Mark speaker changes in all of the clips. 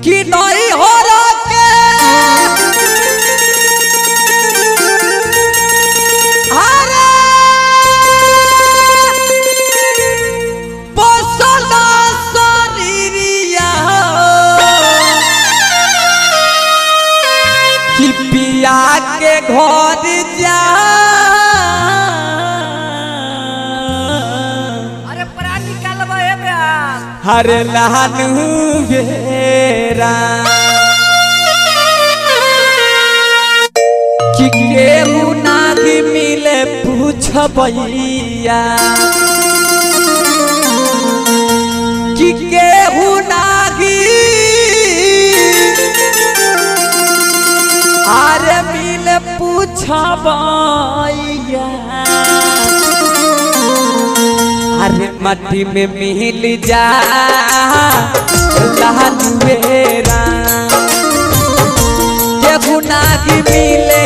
Speaker 1: कि नहीं हो रखे अरे पोसला शरीरिया कि पिया के घर जा हर लहनू बेरा कि केहू नागी मिले पूछबैया कि केहू नागी अरे मिले पूछबैया अरे मट्टी में मिल जा लहनुएरा केहू नागी मिले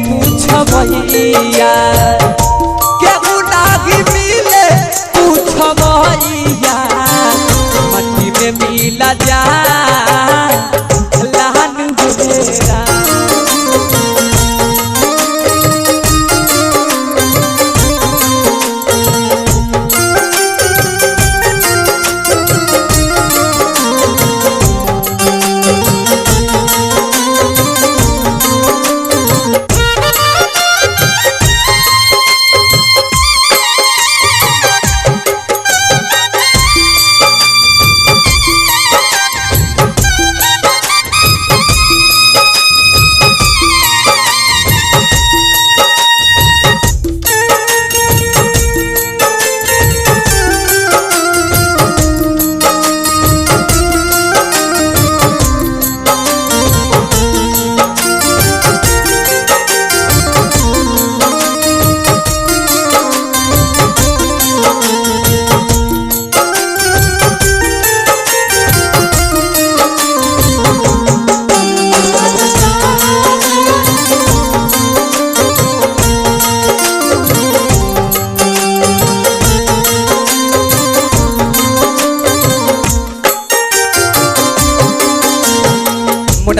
Speaker 1: पूछबैया केहू नागी मिले पूछबैया मट्टी में मिल जा लहनुएरा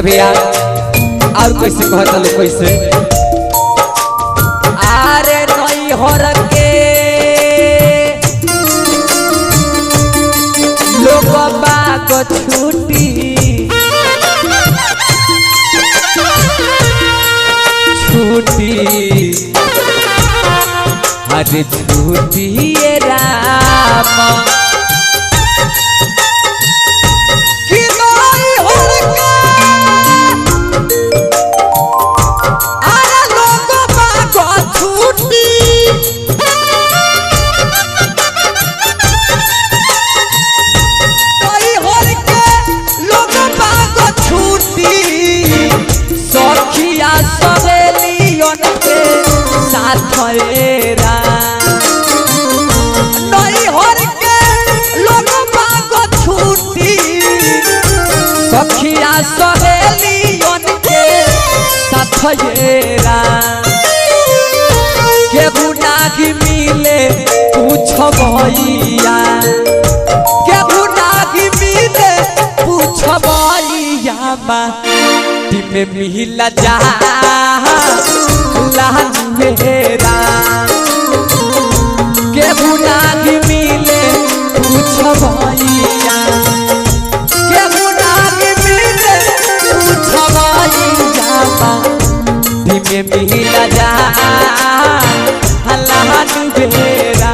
Speaker 1: भैया और कैसे कहता लो कैसे आरे नहीं हो रखे लोग बाग छूटी छूटी अरे छूटी राम सखिया सहेलियन के साथयेरा केहू नागी मिले पूछबैया केहू नागी मिले पूछबैया माटी में मिल जा लहनुएरा केहू नागी मिले पूछबैया में मिल जा लहनुएरा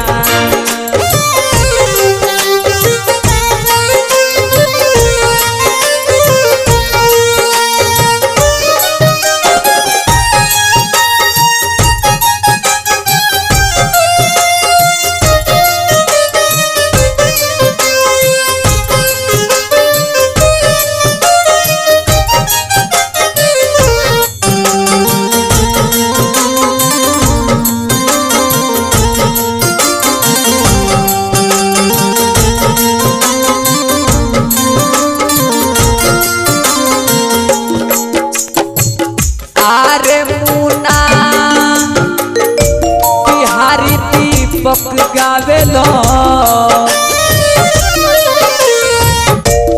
Speaker 1: दीपक गावेलो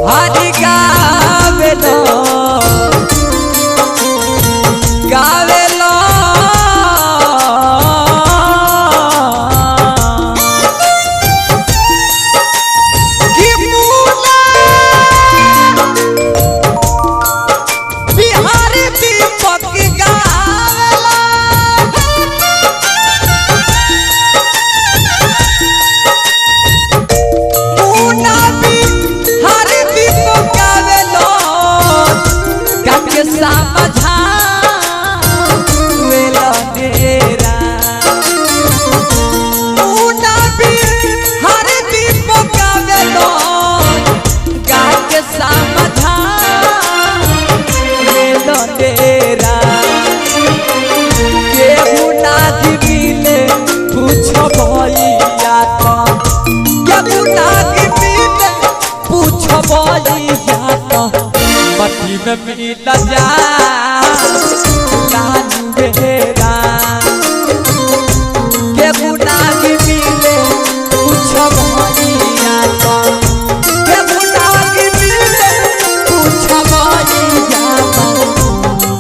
Speaker 1: हरि गावे होई जाता मट्टी में मिल जा लालू बेरा के गुनाही मिले कुछ होई जाता के गुनाही मिले कुछ होई जाता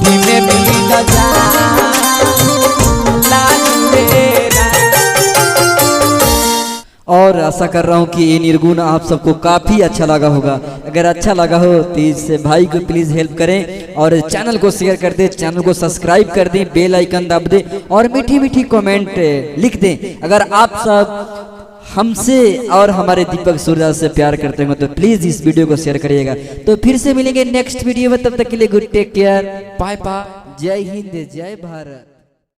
Speaker 1: धीमे मिल जा लालू बेरा। और आशा कर रहा हूँ कि ये निर्गुण आप सबको काफ़ी अच्छा लगा होगा। अगर अच्छा लगा हो तो इस भाई को प्लीज़ हेल्प करें और चैनल को शेयर कर दें, चैनल को सब्सक्राइब कर दें, बेल आइकन दबा दें और मीठी मीठी कमेंट लिख दें। अगर आप सब हमसे और हमारे दीपक सूर्या से प्यार करते हो तो प्लीज़ इस वीडियो को शेयर करिएगा। तो फिर से मिलेंगे नेक्स्ट वीडियो में, तब तक के लिए good take care, bye bye, जय हिंद जय भारत।